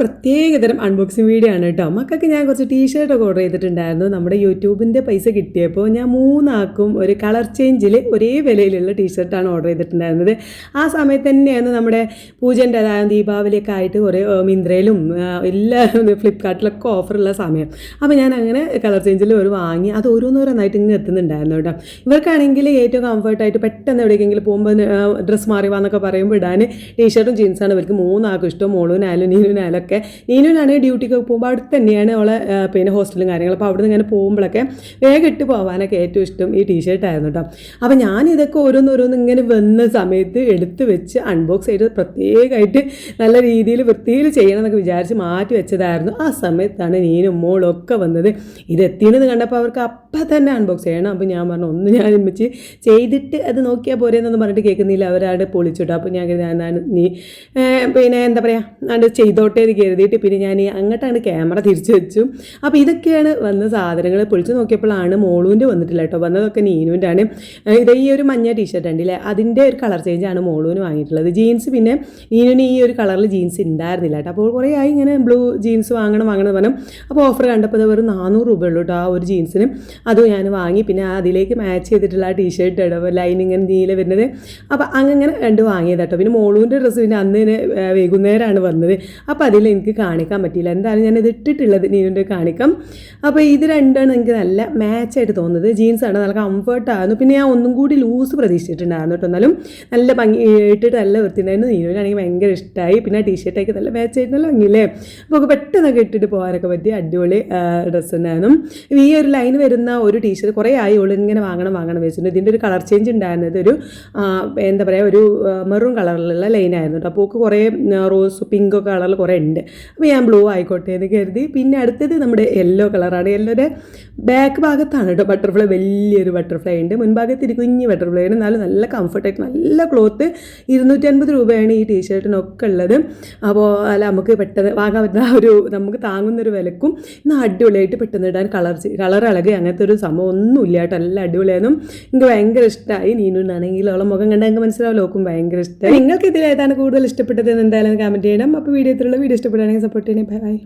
പ്രത്യേകതരം unboxing video ആണ് കേട്ടോ. മക്കൾക്ക് ഞാൻ കുറച്ച് ടീഷർട്ടൊക്കെ ഓർഡർ ചെയ്തിട്ടുണ്ടായിരുന്നു. നമ്മുടെ യൂട്യൂബിൻ്റെ പൈസ കിട്ടിയപ്പോൾ ഞാൻ 3 ആൾക്കും ഒരു കളർ ചേഞ്ചിൽ ഒരേ വിലയിലുള്ള ടീഷർട്ടാണ് ഓർഡർ ചെയ്തിട്ടുണ്ടായിരുന്നത്. ആ സമയത്ത് തന്നെയാണ് നമ്മുടെ പൂജൻ്റെ അതായത് ദീപാവലിയൊക്കെ ആയിട്ട് കുറേ മിന്ത്രയിലും എല്ലാ ഫ്ലിപ്കാർട്ടിലൊക്കെ ഓഫറുള്ള സമയം. അപ്പോൾ ഞാൻ അങ്ങനെ കളർ ചേഞ്ചിൽ ഒരു വാങ്ങി അത് ഓരോന്നോരോന്നായിട്ട് ഇങ്ങ് എത്തുന്നുണ്ടായിരുന്നു കേട്ടോ. ഇവർക്കാണെങ്കിൽ ഏറ്റവും കംഫർട്ടായിട്ട് പെട്ടെന്ന് എവിടേക്കെങ്കിലും പോകുമ്പോൾ ഡ്രസ്സ് മാറി വാന്നൊക്കെ പറയുമ്പോൾ ഇടാൻ ടീഷർട്ടും ജീൻസാണ് ഇവർക്ക് 3 ആൾക്കും ഇഷ്ടം. മോളൂനായാലും നീനുനായാലും ഒക്കെ. നീനുനാണെങ്കിൽ ഡ്യൂട്ടിക്ക് പോകുമ്പോൾ അടുത്ത് തന്നെയാണ് അവളെ പിന്നെ ഹോസ്റ്റലും കാര്യങ്ങളും. അപ്പോൾ അവിടെ നിന്ന് ഇങ്ങനെ പോകുമ്പോഴൊക്കെ വേഗം ഇട്ട് പോകാനൊക്കെ ഏറ്റവും ഇഷ്ടം ഈ ടീഷർട്ടായിരുന്നു കേട്ടോ. അപ്പോൾ ഞാൻ ഇതൊക്കെ ഓരോന്നോരോന്ന് ഇങ്ങനെ വന്ന സമയത്ത് എടുത്ത് വെച്ച് അൺബോക്സ് ചെയ്ത് പ്രത്യേകമായിട്ട് നല്ല രീതിയിൽ വൃത്തിയിൽ ചെയ്യണം എന്നൊക്കെ വിചാരിച്ച് മാറ്റി വെച്ചതായിരുന്നു. ആ സമയത്താണ് നീനും മോളും ഒക്കെ വന്നത്. ഇത് എത്തിയെന്ന് കണ്ടപ്പോൾ അവർക്ക് അപ്പം തന്നെ അൺബോക്സ് ചെയ്യണം. അപ്പോൾ ഞാൻ പറഞ്ഞു ഒന്ന് ഞാൻ വെച്ച് ചെയ്തിട്ട് അത് നോക്കിയാൽ പോരെന്നൊന്നും പറഞ്ഞിട്ട് കേൾക്കുന്നില്ല. അവരാണ് പൊളിച്ചിട്ടു. അപ്പോൾ ഞാൻ നീ പിന്നെ എന്താ പറയുക അത് ചെയ്തോട്ടേ എന്ന് കരുതിയിട്ട് പിന്നെ ഞാൻ അങ്ങോട്ടാണ് ക്യാമറ തിരിച്ചു വെച്ചു. അപ്പോൾ ഇതൊക്കെയാണ് വന്ന സാധനങ്ങൾ. പൊളിച്ച് നോക്കിയപ്പോഴാണ് മോളൂൻ്റെ വന്നിട്ടില്ല കേട്ടോ. വന്നതൊക്കെ നീനുവിൻ്റെ ആണ്. ഇത് ഈ ഒരു മഞ്ഞ ടീഷർട്ട് ഉണ്ടല്ലേ അതിൻ്റെ ഒരു കളർ ചേഞ്ചാണ് മോളൂന് വാങ്ങിയിട്ടുള്ളത്. ജീൻസ് പിന്നെ നീനുവിന് ഈ ഒരു കളറിൽ ജീൻസ് ഉണ്ടായിരുന്നില്ല കേട്ടോ. അപ്പോൾ കുറേ ആയി ഇങ്ങനെ ബ്ലൂ ജീൻസ് വാങ്ങണം പറഞ്ഞു. അപ്പോൾ ഓഫർ കണ്ടപ്പോൾ അത് വെറും 400 രൂപ ഉള്ളൂ കേട്ടോ ആ ഒരു ജീൻസിന്. അതും ഞാൻ വാങ്ങി. പിന്നെ അതിലേക്ക് മാച്ച് ചെയ്തിട്ടുള്ള ആ ടീഷർട്ട് ഇടുമ്പോൾ ലൈനിങ്ങനെ നീല വരുന്നത്. അപ്പോൾ അങ്ങനെ 2 വാങ്ങിയത് കേട്ടോ. പിന്നെ മോളൂൻ്റെ ഡ്രസ്സ് പിന്നെ അന്ന് വൈകുന്നേരമാണ് വന്നത്. അപ്പോൾ അതിൽ എനിക്ക് കാണിക്കാൻ പറ്റിയില്ല. എന്തായാലും ഞാനിത് ഇട്ടിട്ടുള്ളത് നീനുവിൻ്റെ കാണിക്കാം. അപ്പോൾ ഇത് രണ്ടാണ് എനിക്ക് നല്ല മാച്ചായിട്ട് തോന്നുന്നത്. ജീൻസാണ് നല്ല കംഫർട്ടായിരുന്നു. പിന്നെ ഞാൻ ഒന്നും കൂടി ലൂസ് പ്രതീക്ഷിച്ചിട്ടുണ്ടായിരുന്നു കേട്ടോ. എന്നാലും നല്ല ഭംഗി ഇട്ടിട്ട് നല്ല വൃത്തിയുണ്ടായിരുന്നു. നീനുവിനാണെങ്കിൽ ഭയങ്കര ഇഷ്ടമായി. പിന്നെ ആ ടീഷർട്ടൊക്കെ നല്ല മാച്ചായിട്ട് നല്ല ഭംഗിയില്ലേ. അപ്പോൾ പെട്ടെന്നൊക്കെ ഇട്ടിട്ട് പോകാനൊക്കെ പറ്റിയ അടിപൊളി ഡ്രസ്സ് തന്നെയായിരുന്നു. ഈ ഒരു ലൈൻ വരുന്ന ഒരു ടീഷർട്ട് കുറേ ആയി ഇങ്ങനെ വാങ്ങണം വെച്ചിട്ടുണ്ട്. ഇതിൻ്റെ ഒരു കളർ ചേഞ്ച് ഉണ്ടായിരുന്നത് ഒരു എന്താ പറയുക ഒരു മെറൂൺ കളറിലുള്ള ലൈനായിരുന്നു കേട്ടോ. അപ്പോൾ കുറേ റോസ് പിങ്ക് കളറിൽ കുറേ ഉണ്ട്. അപ്പോൾ ഞാൻ ബ്ലൂ ആയിക്കോട്ടെ എന്ന് കരുതി. പിന്നെ അടുത്തത് നമ്മുടെ യെല്ലോ കളറാണ്. യെല്ലോയുടെ ബാക്ക് ഭാഗത്താണ് കേട്ടോ ബട്ടർഫ്ലൈ. വലിയൊരു ബട്ടർഫ്ലൈ ഉണ്ട്. മുൻഭാഗത്ത് ഒരു കുഞ്ഞ് ബട്ടർഫ്ലൈ ഉണ്ട്. എന്നാലും നല്ല കംഫർട്ടായിട്ട് നല്ല ക്ലോത്ത്. 250 രൂപയാണ് ഈ ടീഷർട്ടിനൊക്കെ ഉള്ളത്. അപ്പോൾ അല്ല നമുക്ക് പെട്ടെന്ന് വാങ്ങാൻ പറ്റുന്ന ഒരു നമുക്ക് താങ്ങുന്നൊരു വിലക്കും എന്നാൽ അടിപൊളിയായിട്ട് പെട്ടെന്ന് ഇടാൻ കളർ ഇളകി അങ്ങനത്തെ ഒരു സംഭവം ഒന്നുമില്ല കേട്ടോ. നല്ല അടിപൊളിയായിരുന്നു. എനിക്ക് ഭയങ്കര ഇഷ്ടമായി. നീനുവിനാണെങ്കിൽ അവളെ മുഖം കണ്ടാൽ എനിക്ക് മനസ്സിലാവും ലോക്കും ഭയങ്കര ഇഷ്ടമായി. നിങ്ങൾക്ക് ഇതിലേതാണ് കൂടുതൽ ഇഷ്ടപ്പെട്ടത് എന്ന് എന്തായാലും കമൻറ്റ് ചെയ്യണം. അപ്പോൾ വീഡിയോ ഇഷ്ടപ്പെടുകയാണെങ്കിൽ സപ്പോർട്ട് ചെയ്യണേ. ബൈ.